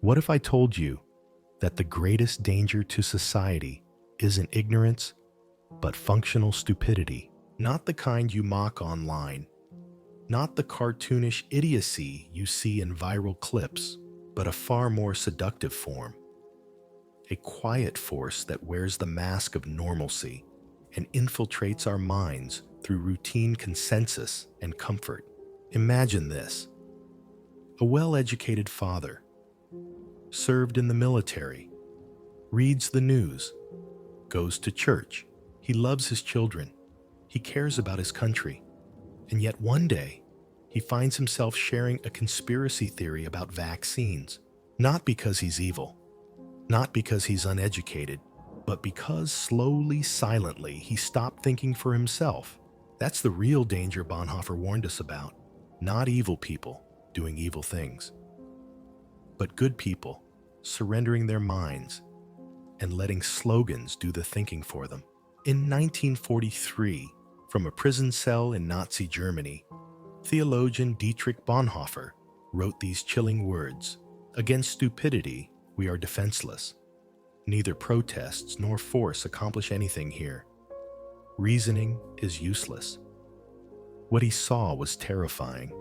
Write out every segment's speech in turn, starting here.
What if I told you that the greatest danger to society isn't ignorance, but functional stupidity? Not the kind you mock online, not the cartoonish idiocy you see in viral clips, but a far more seductive form. A quiet force that wears the mask of normalcy and infiltrates our minds through routine consensus and comfort. Imagine this: a well-educated father, served in the military, reads the news, goes to church. He loves his children. He cares about his country. And yet one day, he finds himself sharing a conspiracy theory about vaccines. Not because he's evil, not because he's uneducated, but because slowly, silently, he stopped thinking for himself. That's the real danger Bonhoeffer warned us about. Not evil people doing evil things, but good people surrendering their minds and letting slogans do the thinking for them. In 1943, from a prison cell in Nazi Germany, theologian Dietrich Bonhoeffer wrote these chilling words: "Against stupidity, we are defenseless. Neither protests nor force accomplish anything here. Reasoning is useless." What he saw was terrifying.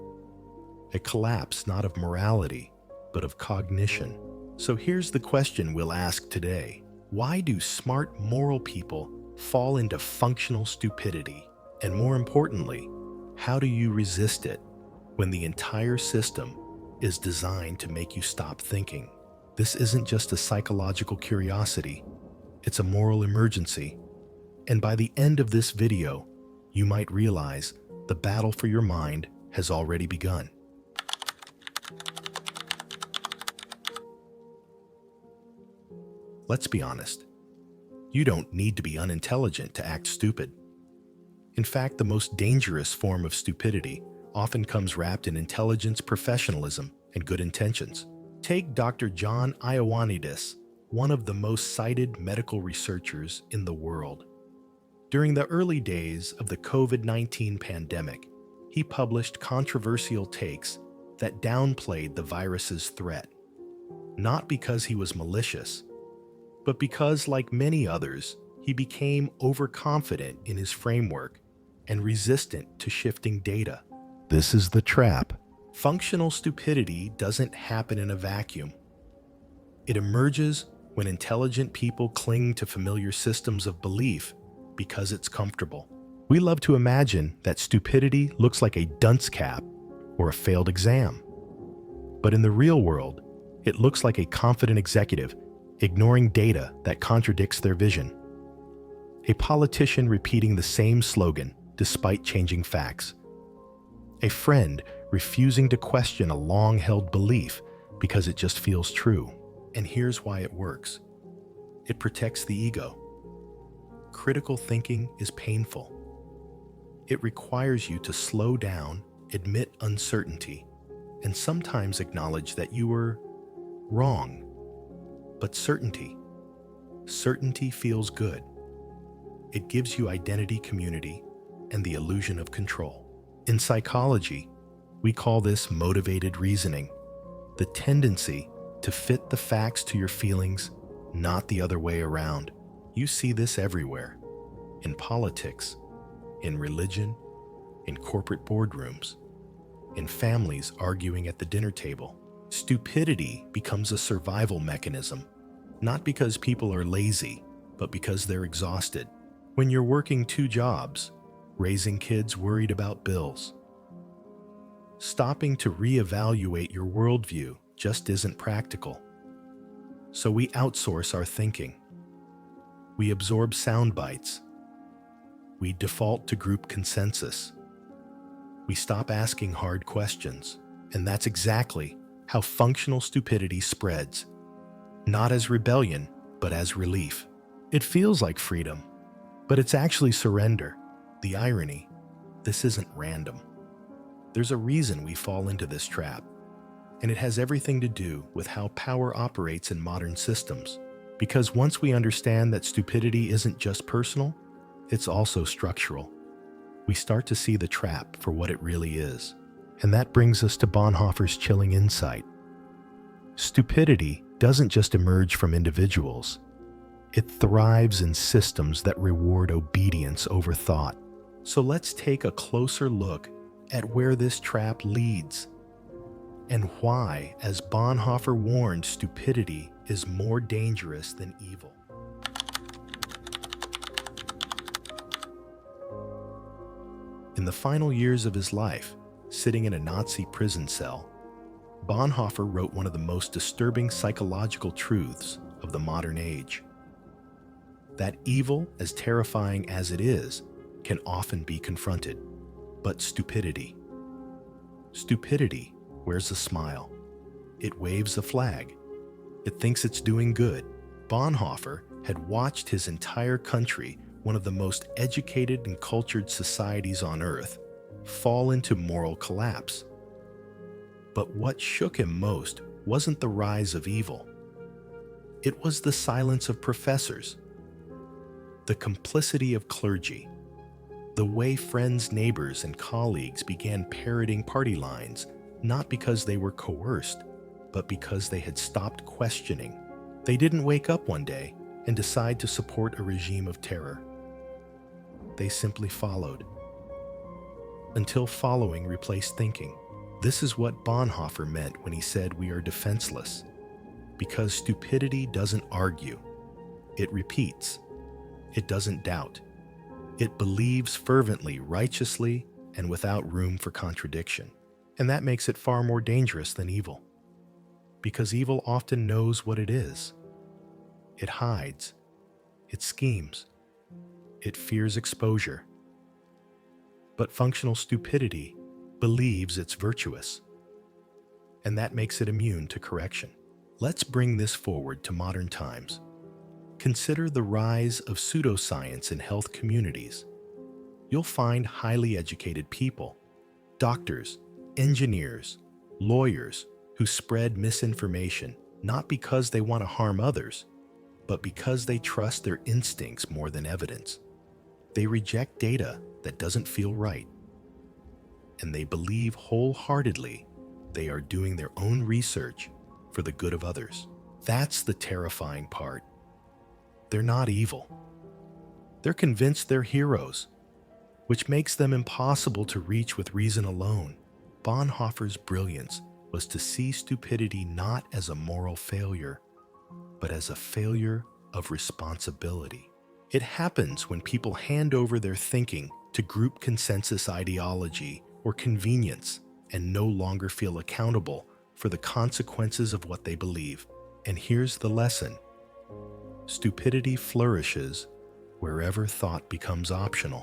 A collapse not of morality, but of cognition. So here's the question we'll ask today: why do smart, moral people fall into functional stupidity? And more importantly, how do you resist it when the entire system is designed to make you stop thinking? This isn't just a psychological curiosity, it's a moral emergency. And by the end of this video, you might realize the battle for your mind has already begun. Let's be honest. You don't need to be unintelligent to act stupid. In fact, the most dangerous form of stupidity often comes wrapped in intelligence, professionalism, and good intentions. Take Dr. John Ioannidis, one of the most cited medical researchers in the world. During the early days of the COVID-19 pandemic, he published controversial takes that downplayed the virus's threat, not because he was malicious, but because, like many others, he became overconfident in his framework and resistant to shifting data. This is the trap. Functional stupidity doesn't happen in a vacuum. It emerges when intelligent people cling to familiar systems of belief because it's comfortable. We love to imagine that stupidity looks like a dunce cap or a failed exam. But in the real world, it looks like a confident executive ignoring data that contradicts their vision. A politician repeating the same slogan despite changing facts. A friend refusing to question a long-held belief because it just feels true. And here's why it works. It protects the ego. Critical thinking is painful. It requires you to slow down, admit uncertainty, and sometimes acknowledge that you were wrong. But certainty feels good. It gives you identity, community, and the illusion of control. In psychology, we call this motivated reasoning, the tendency to fit the facts to your feelings, not the other way around. You see this everywhere, in politics, in religion, in corporate boardrooms, in families arguing at the dinner table. Stupidity becomes a survival mechanism, not because people are lazy, but because they're exhausted. When you're working 2 jobs, raising kids worried about bills, stopping to reevaluate your worldview just isn't practical. So we outsource our thinking. We absorb sound bites. We default to group consensus. We stop asking hard questions. And that's exactly how functional stupidity spreads. Not as rebellion, but as relief. It feels like freedom, but it's actually surrender. The irony, this isn't random. There's a reason we fall into this trap, and it has everything to do with how power operates in modern systems. Because once we understand that stupidity isn't just personal, it's also structural, we start to see the trap for what it really is. And that brings us to Bonhoeffer's chilling insight. Stupidity doesn't just emerge from individuals. It thrives in systems that reward obedience over thought. So let's take a closer look at where this trap leads and why, as Bonhoeffer warned, stupidity is more dangerous than evil. In the final years of his life, sitting in a Nazi prison cell, Bonhoeffer wrote one of the most disturbing psychological truths of the modern age. That evil, as terrifying as it is, can often be confronted. But stupidity wears a smile. It waves a flag. It thinks it's doing good. Bonhoeffer had watched his entire country, one of the most educated and cultured societies on earth, fall into moral collapse. But what shook him most wasn't the rise of evil. It was the silence of professors, the complicity of clergy, the way friends, neighbors, and colleagues began parroting party lines, not because they were coerced, but because they had stopped questioning. They didn't wake up one day and decide to support a regime of terror. They simply followed, until following replaced thinking. This is what Bonhoeffer meant when he said we are defenseless, because stupidity doesn't argue. It repeats. It doesn't doubt. It believes fervently, righteously, and without room for contradiction. And that makes it far more dangerous than evil, because evil often knows what it is. It hides. It schemes. It fears exposure. But functional stupidity believes it's virtuous, and that makes it immune to correction. Let's bring this forward to modern times. Consider the rise of pseudoscience in health communities. You'll find highly educated people, doctors, engineers, lawyers, who spread misinformation not because they want to harm others, but because they trust their instincts more than evidence. They reject data that doesn't feel right, and they believe wholeheartedly they are doing their own research for the good of others. That's the terrifying part. They're not evil. They're convinced they're heroes, which makes them impossible to reach with reason alone. Bonhoeffer's brilliance was to see stupidity not as a moral failure, but as a failure of responsibility. It happens when people hand over their thinking to group consensus ideology or convenience and no longer feel accountable for the consequences of what they believe. And here's the lesson. Stupidity flourishes wherever thought becomes optional,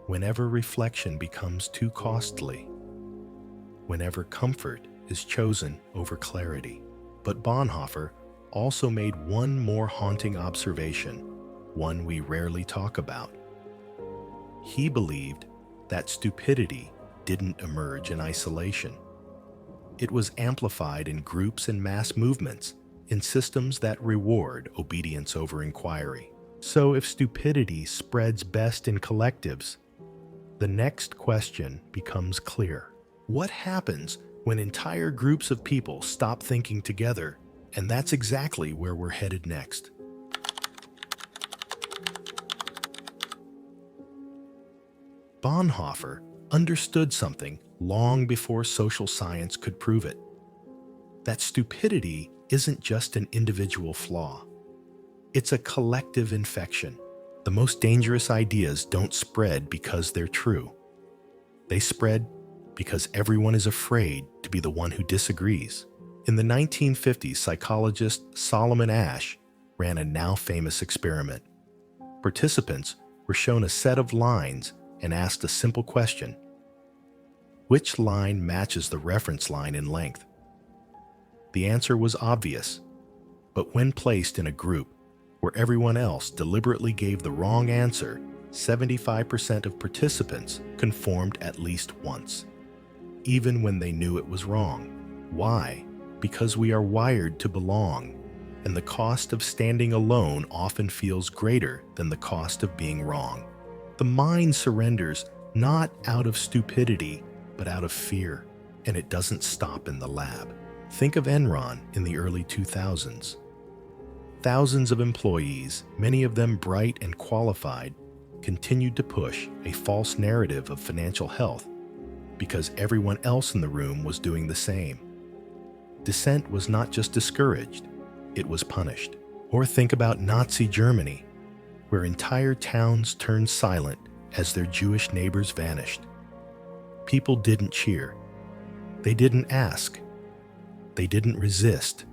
whenever reflection becomes too costly, whenever comfort is chosen over clarity. But Bonhoeffer also made one more haunting observation, one we rarely talk about. He believed that stupidity didn't emerge in isolation. It was amplified in groups and mass movements, in systems that reward obedience over inquiry. So if stupidity spreads best in collectives, the next question becomes clear. What happens when entire groups of people stop thinking together? And that's exactly where we're headed next. Bonhoeffer understood something long before social science could prove it. That stupidity isn't just an individual flaw. It's a collective infection. The most dangerous ideas don't spread because they're true. They spread because everyone is afraid to be the one who disagrees. In the 1950s, psychologist Solomon Asch ran a now famous experiment. Participants were shown a set of lines and asked a simple question. Which line matches the reference line in length? The answer was obvious, but when placed in a group where everyone else deliberately gave the wrong answer, 75% of participants conformed at least once, even when they knew it was wrong. Why? Because we are wired to belong, and the cost of standing alone often feels greater than the cost of being wrong. The mind surrenders not out of stupidity, but out of fear, and it doesn't stop in the lab. Think of Enron in the early 2000s. Thousands of employees, many of them bright and qualified, continued to push a false narrative of financial health because everyone else in the room was doing the same. Dissent was not just discouraged, it was punished. Or think about Nazi Germany, where entire towns turned silent as their Jewish neighbors vanished. People didn't cheer. They didn't ask. They didn't resist.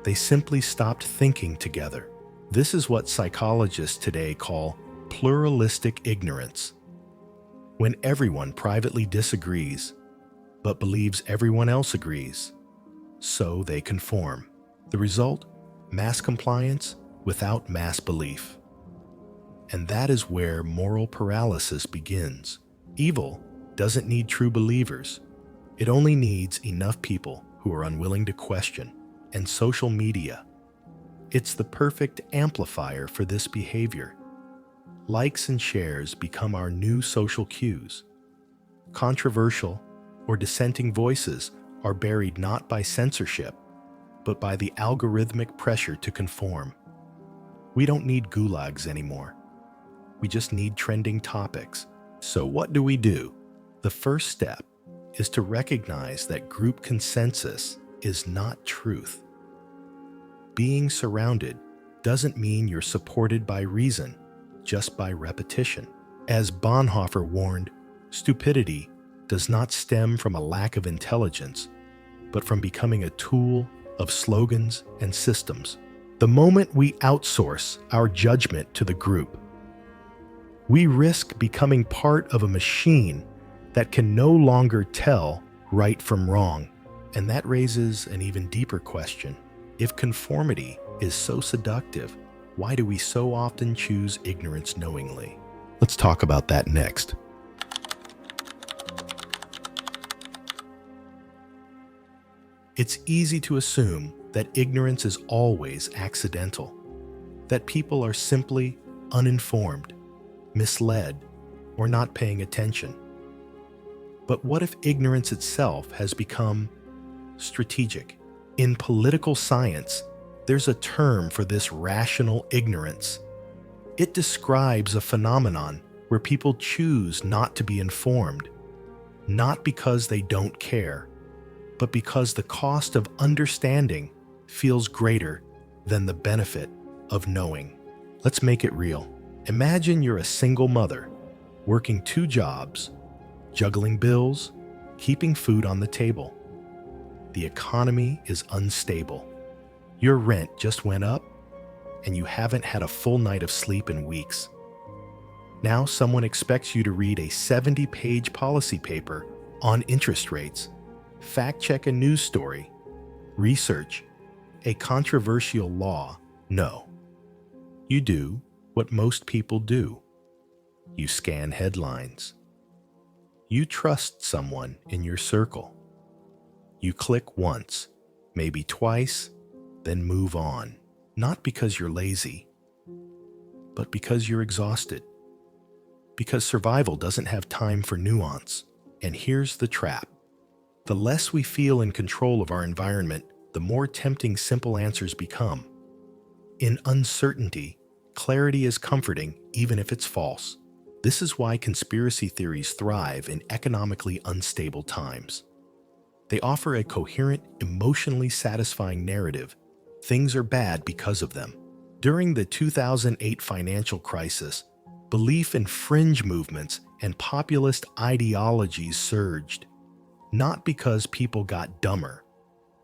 They simply stopped thinking together. This is what psychologists today call pluralistic ignorance. When everyone privately disagrees, but believes everyone else agrees, so they conform. The result? Mass compliance without mass belief. And that is where moral paralysis begins. Evil doesn't need true believers. It only needs enough people who are unwilling to question. And social media, it's the perfect amplifier for this behavior. Likes and shares become our new social cues. Controversial or dissenting voices are buried not by censorship, but by the algorithmic pressure to conform. We don't need gulags anymore. We just need trending topics. So what do? The first step is to recognize that group consensus is not truth. Being surrounded doesn't mean you're supported by reason, just by repetition. As Bonhoeffer warned, stupidity does not stem from a lack of intelligence, but from becoming a tool of slogans and systems. The moment we outsource our judgment to the group, we risk becoming part of a machine that can no longer tell right from wrong. And that raises an even deeper question. If conformity is so seductive, why do we so often choose ignorance knowingly? Let's talk about that next. It's easy to assume that ignorance is always accidental, that people are simply uninformed, misled, or not paying attention. But what if ignorance itself has become strategic? In political science, there's a term for this rational ignorance. It describes a phenomenon where people choose not to be informed, not because they don't care, but because the cost of understanding feels greater than the benefit of knowing. Let's make it real. Imagine you're a single mother, working 2 jobs, juggling bills, keeping food on the table. The economy is unstable. Your rent just went up, and you haven't had a full night of sleep in weeks. Now someone expects you to read a 70-page policy paper on interest rates, fact-check a news story, research a controversial law. No. You do what most people do. You scan headlines. You trust someone in your circle. You click once, maybe twice, then move on. Not because you're lazy, but because you're exhausted. Because survival doesn't have time for nuance. And here's the trap. The less we feel in control of our environment, the more tempting simple answers become. In uncertainty, clarity is comforting even if it's false. This is why conspiracy theories thrive in economically unstable times. They offer a coherent, emotionally satisfying narrative. Things are bad because of them. During the 2008 financial crisis, belief in fringe movements and populist ideologies surged. Not because people got dumber,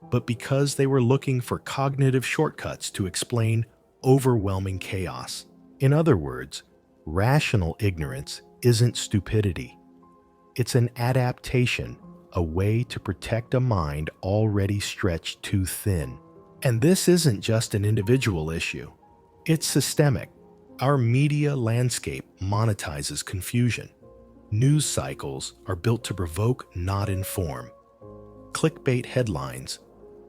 but because they were looking for cognitive shortcuts to explain overwhelming chaos. In other words, rational ignorance isn't stupidity. It's an adaptation, a way to protect a mind already stretched too thin. And this isn't just an individual issue. It's systemic. Our media landscape monetizes confusion. News cycles are built to provoke, not inform. Clickbait headlines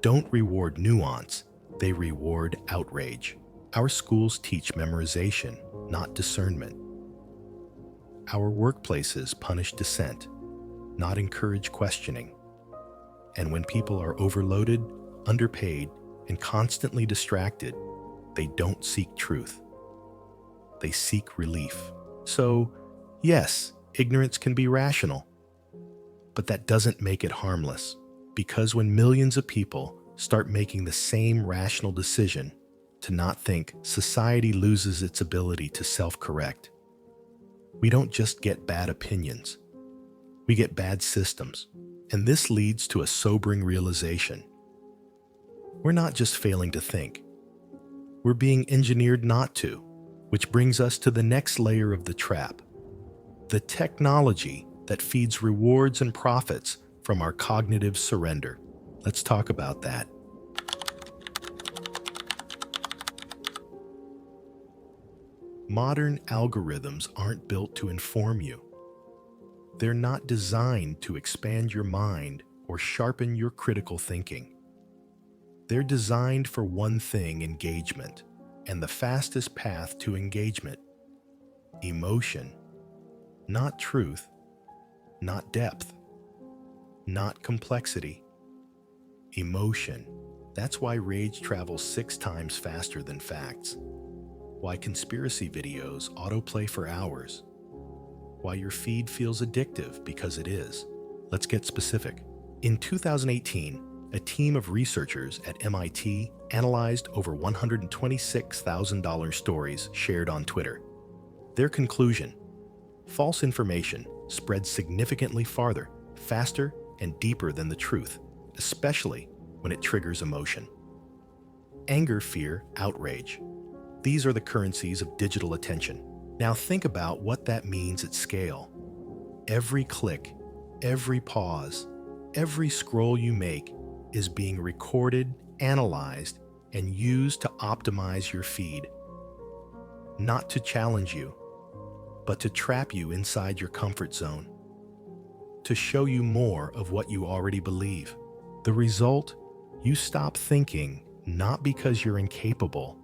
don't reward nuance, they reward outrage. Our schools teach memorization, not discernment. Our workplaces punish dissent, not encourage questioning. And when people are overloaded, underpaid, and constantly distracted, they don't seek truth. They seek relief. So, yes, ignorance can be rational, but that doesn't make it harmless. Because when millions of people start making the same rational decision to not think, society loses its ability to self-correct. We don't just get bad opinions. We get bad systems. And this leads to a sobering realization. We're not just failing to think. We're being engineered not to, which brings us to the next layer of the trap. The technology that feeds rewards and profits from our cognitive surrender. Let's talk about that. Modern algorithms aren't built to inform you. They're not designed to expand your mind or sharpen your critical thinking. They're designed for one thing: engagement, and the fastest path to engagement: emotion, not truth, not depth, not complexity. Emotion. That's why rage travels 6 times faster than facts. Why conspiracy videos autoplay for hours. Why your feed feels addictive, because it is. Let's get specific. In 2018, a team of researchers at MIT analyzed over $126,000 stories shared on Twitter. Their conclusion: false information spreads significantly farther, faster, and deeper than the truth, especially when it triggers emotion. Anger, fear, outrage. These are the currencies of digital attention. Now think about what that means at scale. Every click, every pause, every scroll you make is being recorded, analyzed, and used to optimize your feed. Not to challenge you, but to trap you inside your comfort zone. To show you more of what you already believe. The result? You stop thinking, not because you're incapable,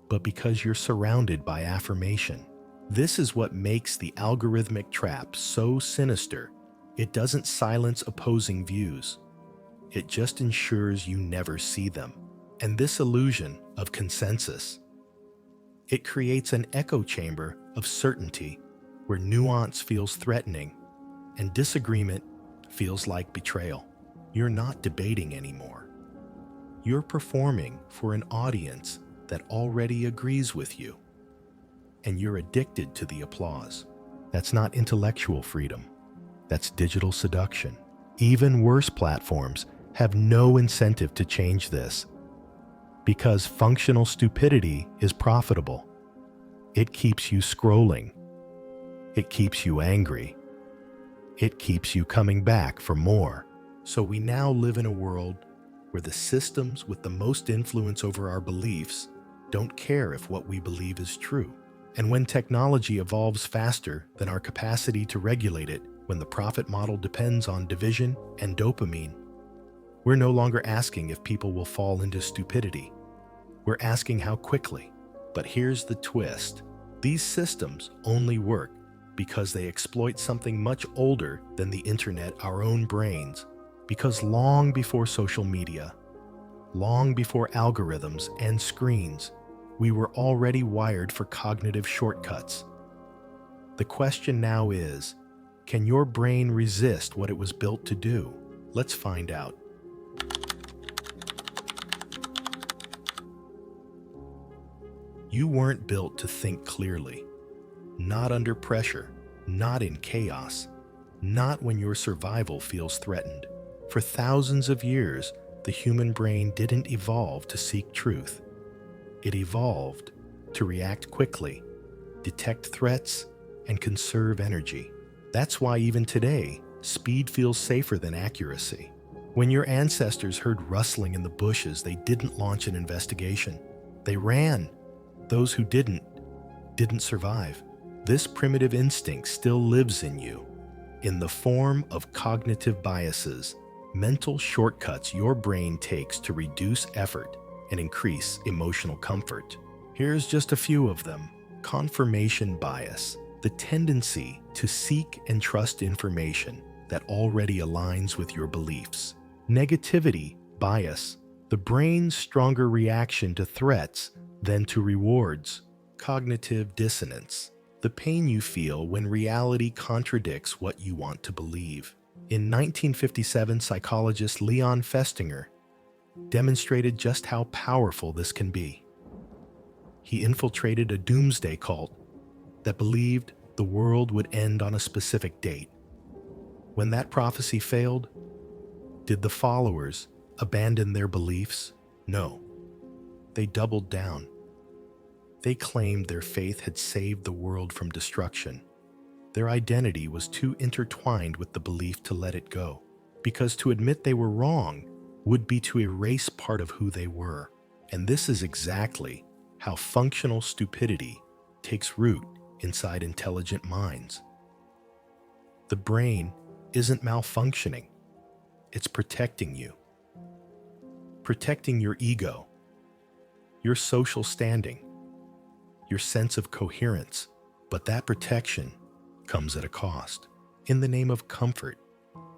but because you're surrounded by affirmation. This is what makes the algorithmic trap so sinister. It doesn't silence opposing views. It just ensures you never see them. And this illusion of consensus, it creates an echo chamber of certainty where nuance feels threatening and disagreement feels like betrayal. You're not debating anymore. You're performing for an audience that already agrees with you. And you're addicted to the applause. That's not intellectual freedom. That's digital seduction. Even worse platforms have no incentive to change this, because functional stupidity is profitable. It keeps you scrolling. It keeps you angry. It keeps you coming back for more. So we now live in a world where the systems with the most influence over our beliefs don't care if what we believe is true. And when technology evolves faster than our capacity to regulate it, when the profit model depends on division and dopamine, we're no longer asking if people will fall into stupidity. We're asking how quickly. But here's the twist. These systems only work because they exploit something much older than the internet, our own brains. Because long before social media, long before algorithms and screens, we were already wired for cognitive shortcuts. The question now is, can your brain resist what it was built to do? Let's find out. You weren't built to think clearly. Not under pressure, not in chaos, not when your survival feels threatened. For thousands of years, the human brain didn't evolve to seek truth. It evolved to react quickly, detect threats, and conserve energy. That's why even today, speed feels safer than accuracy. When your ancestors heard rustling in the bushes, they didn't launch an investigation. They ran. Those who didn't survive. This primitive instinct still lives in you, in the form of cognitive biases, mental shortcuts your brain takes to reduce effort and increase emotional comfort. Here's just a few of them. Confirmation bias, the tendency to seek and trust information that already aligns with your beliefs. Negativity, bias, the brain's stronger reaction to threats than to rewards. Cognitive dissonance, the pain you feel when reality contradicts what you want to believe. In 1957, psychologist Leon Festinger demonstrated just how powerful this can be. He infiltrated a doomsday cult that believed the world would end on a specific date. When that prophecy failed, did the followers abandon their beliefs? No. They doubled down. They claimed their faith had saved the world from destruction. Their identity was too intertwined with the belief to let it go, because to admit they were wrong would be to erase part of who they were. And this is exactly how functional stupidity takes root inside intelligent minds. The brain isn't malfunctioning. It's protecting you. Protecting your ego, your social standing, your sense of coherence. But that protection comes at a cost. In the name of comfort,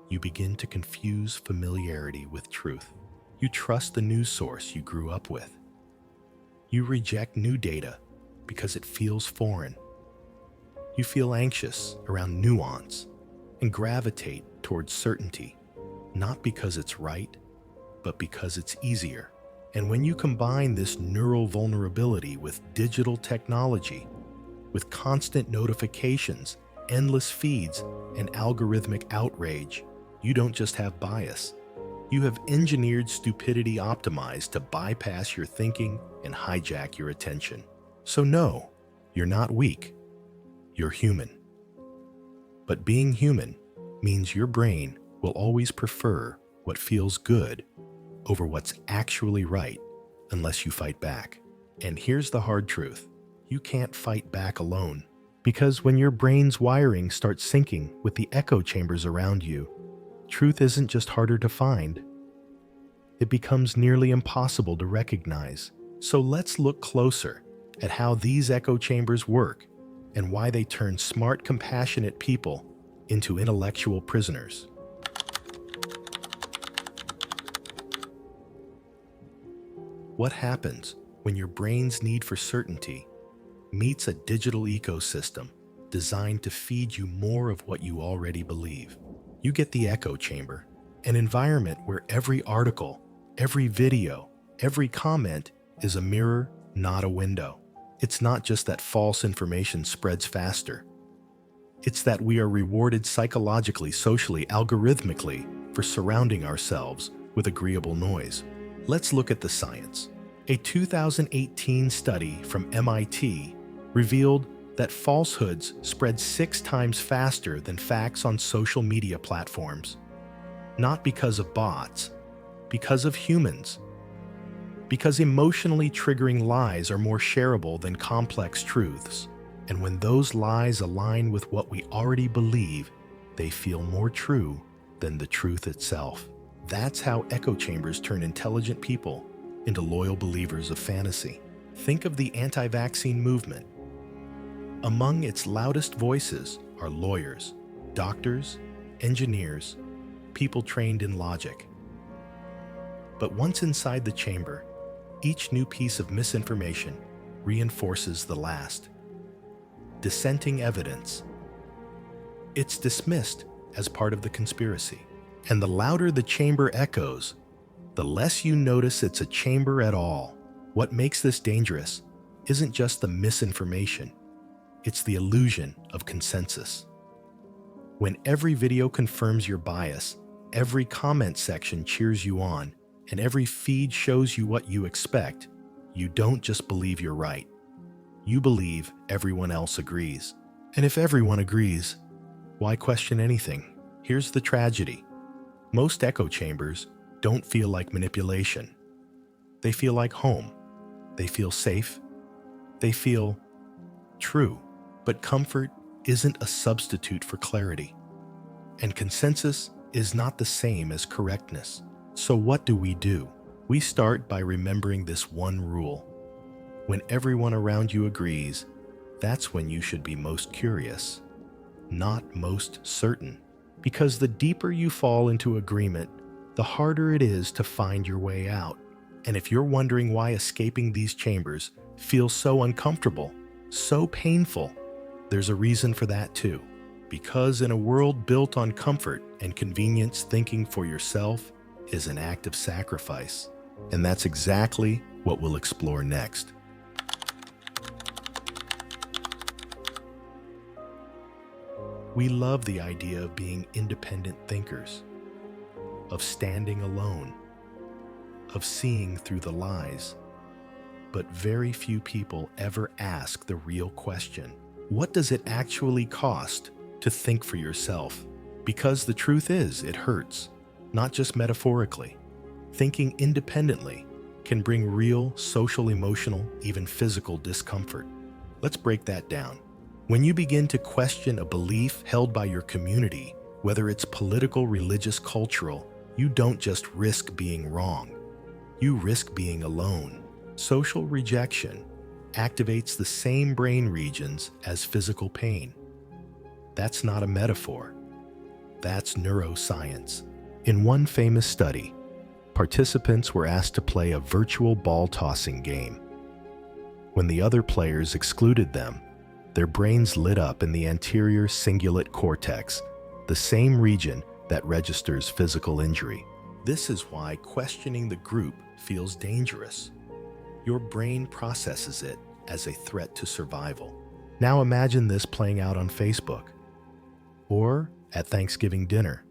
you begin to confuse familiarity with truth. You trust the news source you grew up with. You reject new data because it feels foreign. You feel anxious around nuance and gravitate towards certainty, not because it's right, but because it's easier. And when you combine this neural vulnerability with digital technology, with constant notifications, endless feeds, and algorithmic outrage, you don't just have bias. You have engineered stupidity optimized to bypass your thinking and hijack your attention. So no, you're not weak. You're human. But being human means your brain will always prefer what feels good over what's actually right unless you fight back. And here's the hard truth. You can't fight back alone, because when your brain's wiring starts syncing with the echo chambers around you, truth isn't just harder to find. It becomes nearly impossible to recognize. So let's look closer at how these echo chambers work and why they turn smart, compassionate people into intellectual prisoners. What happens when your brain's need for certainty meets a digital ecosystem designed to feed you more of what you already believe? You get the echo chamber, an environment where every article, every video, every comment is a mirror, not a window. It's not just that false information spreads faster. It's that we are rewarded psychologically, socially, algorithmically for surrounding ourselves with agreeable noise. Let's look at the science. A 2018 study from MIT revealed that falsehoods spread 6 times faster than facts on social media platforms. Not because of bots, because of humans. Because emotionally triggering lies are more shareable than complex truths. And when those lies align with what we already believe, they feel more true than the truth itself. That's how echo chambers turn intelligent people into loyal believers of fantasy. Think of the anti-vaccine movement. Among its loudest voices are lawyers, doctors, engineers, people trained in logic. But once inside the chamber, each new piece of misinformation reinforces the last. Dissenting evidence. It's dismissed as part of the conspiracy. And the louder the chamber echoes, the less you notice it's a chamber at all. What makes this dangerous isn't just the misinformation, it's the illusion of consensus. When every video confirms your bias, every comment section cheers you on, and every feed shows you what you expect, you don't just believe you're right. You believe everyone else agrees. And if everyone agrees, why question anything? Here's the tragedy. Most echo chambers don't feel like manipulation. They feel like home. They feel safe. They feel true. But comfort isn't a substitute for clarity. And consensus is not the same as correctness. So what do? We start by remembering this one rule. When everyone around you agrees, that's when you should be most curious, not most certain. Because the deeper you fall into agreement, the harder it is to find your way out. And if you're wondering why escaping these chambers feels so uncomfortable, so painful, there's a reason for that too. Because in a world built on comfort and convenience, thinking for yourself is an act of sacrifice. And that's exactly what we'll explore next. We love the idea of being independent thinkers, of standing alone, of seeing through the lies. But very few people ever ask the real question: what does it actually cost to think for yourself? Because the truth is, it hurts, not just metaphorically. Thinking independently can bring real social, emotional, even physical discomfort. Let's break that down. When you begin to question a belief held by your community, whether it's political, religious, cultural, you don't just risk being wrong. You risk being alone. Social rejection activates the same brain regions as physical pain. That's not a metaphor. That's neuroscience. In one famous study, participants were asked to play a virtual ball-tossing game. When the other players excluded them, their brains lit up in the anterior cingulate cortex, the same region that registers physical injury. This is why questioning the group feels dangerous. Your brain processes it as a threat to survival. Now imagine this playing out on Facebook, or at Thanksgiving dinner,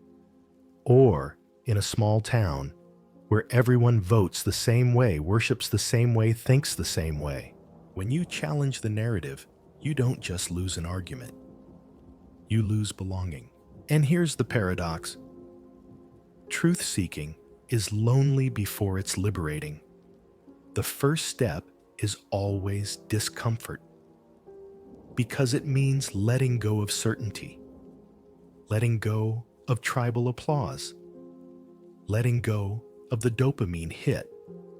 or in a small town where everyone votes the same way, worships the same way, thinks the same way. When you challenge the narrative, you don't just lose an argument. You lose belonging. And here's the paradox. Truth-seeking is lonely before it's liberating. The first step is always discomfort, because it means letting go of certainty, letting go of tribal applause, letting go of the dopamine hit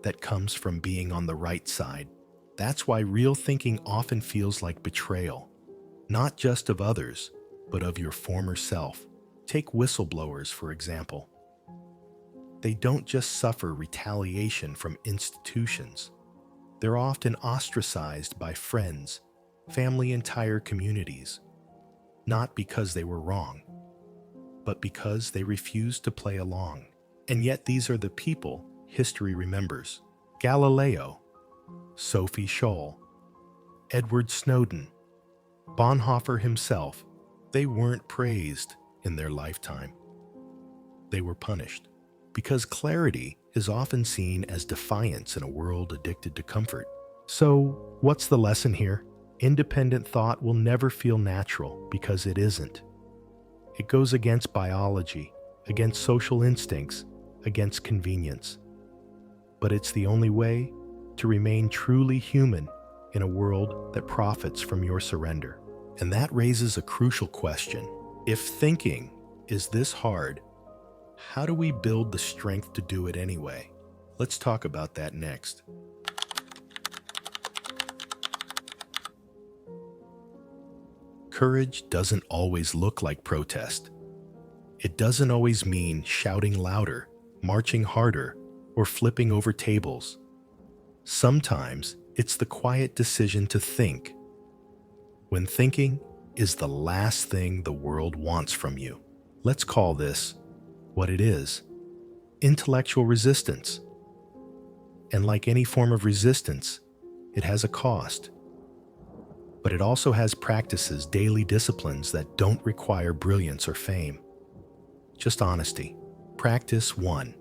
that comes from being on the right side. That's why real thinking often feels like betrayal, not just of others, but of your former self. Take whistleblowers, for example. They don't just suffer retaliation from institutions. They're often ostracized by friends, family, entire communities, not because they were wrong, but because they refused to play along. And yet these are the people history remembers. Galileo, Sophie Scholl, Edward Snowden, Bonhoeffer himself. They weren't praised in their lifetime. They were punished. Because clarity is often seen as defiance in a world addicted to comfort. So, what's the lesson here? Independent thought will never feel natural because it isn't. It goes against biology, against social instincts, against convenience. But it's the only way to remain truly human in a world that profits from your surrender. And that raises a crucial question. If thinking is this hard, how do we build the strength to do it anyway? Let's talk about that next. Courage doesn't always look like protest. It doesn't always mean shouting louder, marching harder, or flipping over tables. Sometimes it's the quiet decision to think, when thinking is the last thing the world wants from you. Let's call this what it is: intellectual resistance. And like any form of resistance, it has a cost. But it also has practices, daily disciplines that don't require brilliance or fame. Just honesty. Practice 1.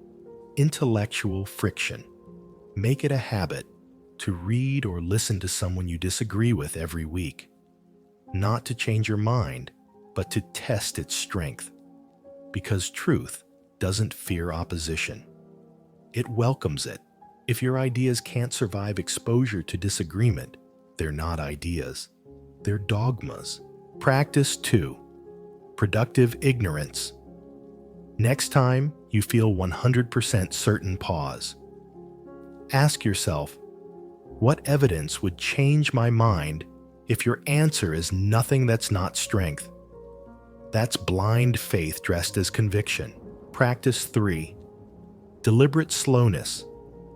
Intellectual friction. Make it a habit to read or listen to someone you disagree with every week. Not to change your mind, but to test its strength. Because truth doesn't fear opposition. It welcomes it. If your ideas can't survive exposure to disagreement, they're not ideas. They're dogmas. Practice 2. Productive ignorance. Next time you feel 100% certain, pause. Ask yourself, what evidence would change my mind if your answer is nothing? That's not strength. That's blind faith dressed as conviction. Practice 3. Deliberate slowness.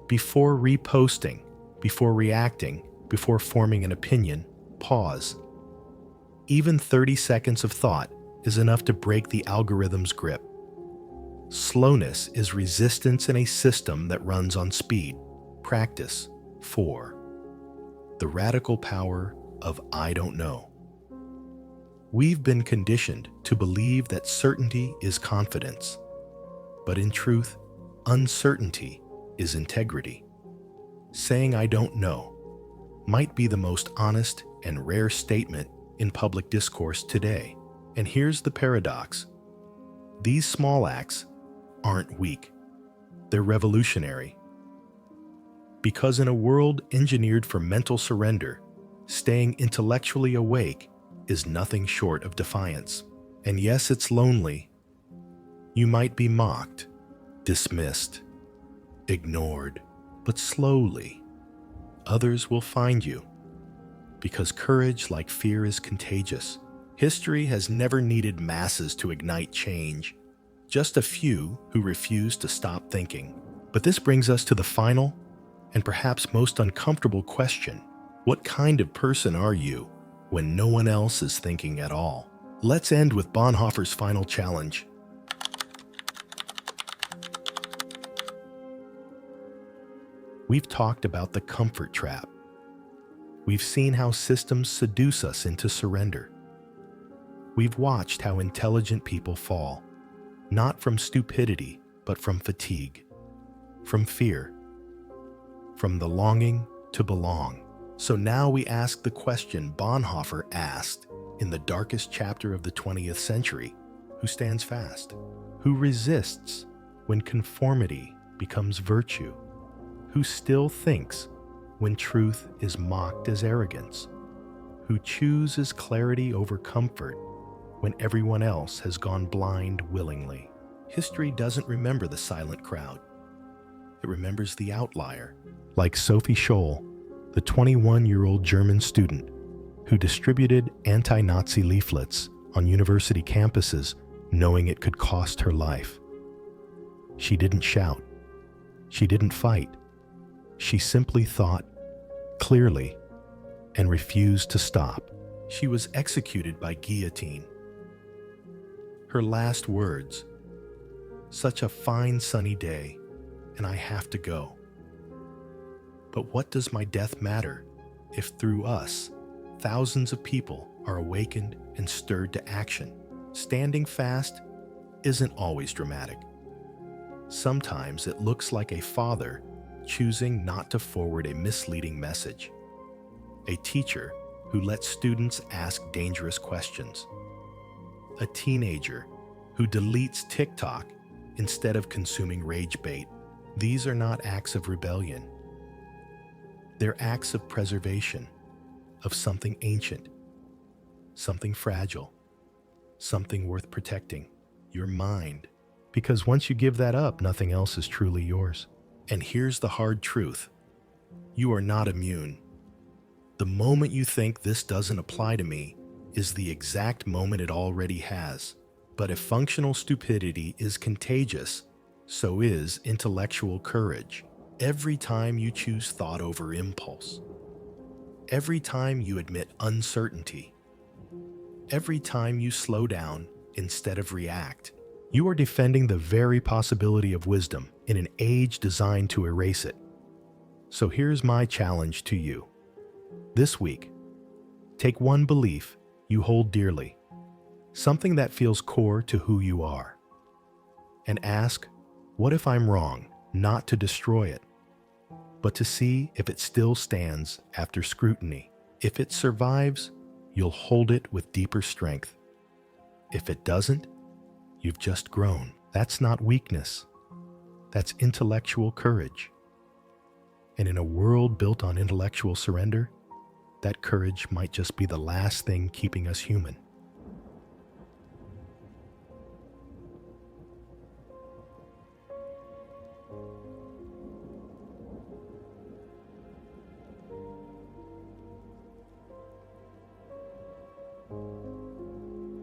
Before reposting, before reacting, before forming an opinion, pause. Even 30 seconds of thought is enough to break the algorithm's grip. Slowness is resistance in a system that runs on speed. Practice. 4. The radical power of I don't know. We've been conditioned to believe that certainty is confidence. But in truth, uncertainty is integrity. Saying I don't know might be the most honest and rare statement in public discourse today. And here's the paradox. These small acts aren't weak. They're revolutionary. Because in a world engineered for mental surrender, staying intellectually awake is nothing short of defiance. And yes, it's lonely. You might be mocked, dismissed, ignored, but slowly, others will find you. Because courage, like fear, is contagious. History has never needed masses to ignite change, just a few who refuse to stop thinking. But this brings us to the final and perhaps most uncomfortable question. What kind of person are you when no one else is thinking at all? Let's end with Bonhoeffer's final challenge. We've talked about the comfort trap. We've seen how systems seduce us into surrender. We've watched how intelligent people fall, not from stupidity, but from fatigue, from fear, from the longing to belong. So now we ask the question Bonhoeffer asked in the darkest chapter of the 20th century: who stands fast? Who resists when conformity becomes virtue? Who still thinks when truth is mocked as arrogance? Who chooses clarity over comfort when everyone else has gone blind willingly? History doesn't remember the silent crowd. It remembers the outlier, like Sophie Scholl, the 21-year-old German student who distributed anti-Nazi leaflets on university campuses knowing it could cost her life. She didn't shout. She didn't fight. She simply thought clearly and refused to stop. She was executed by guillotine. Her last words, "Such a fine sunny day, and I have to go. But what does my death matter if through us, thousands of people are awakened and stirred to action?" Standing fast isn't always dramatic. Sometimes it looks like a father choosing not to forward a misleading message, a teacher who lets students ask dangerous questions, a teenager who deletes TikTok instead of consuming rage bait. These are not acts of rebellion. They're acts of preservation of something ancient, something fragile, something worth protecting, your mind. Because once you give that up, nothing else is truly yours. And here's the hard truth. You are not immune. The moment you think this doesn't apply to me is the exact moment it already has. But if functional stupidity is contagious, so is intellectual courage. Every time you choose thought over impulse, every time you admit uncertainty, every time you slow down instead of react, you are defending the very possibility of wisdom in an age designed to erase it. So here's my challenge to you. This week, take one belief you hold dearly, something that feels core to who you are, and ask, what if I'm wrong? Not to destroy it, but to see if it still stands after scrutiny. If it survives, you'll hold it with deeper strength. If it doesn't, you've just grown. That's not weakness. That's intellectual courage. And in a world built on intellectual surrender, that courage might just be the last thing keeping us human.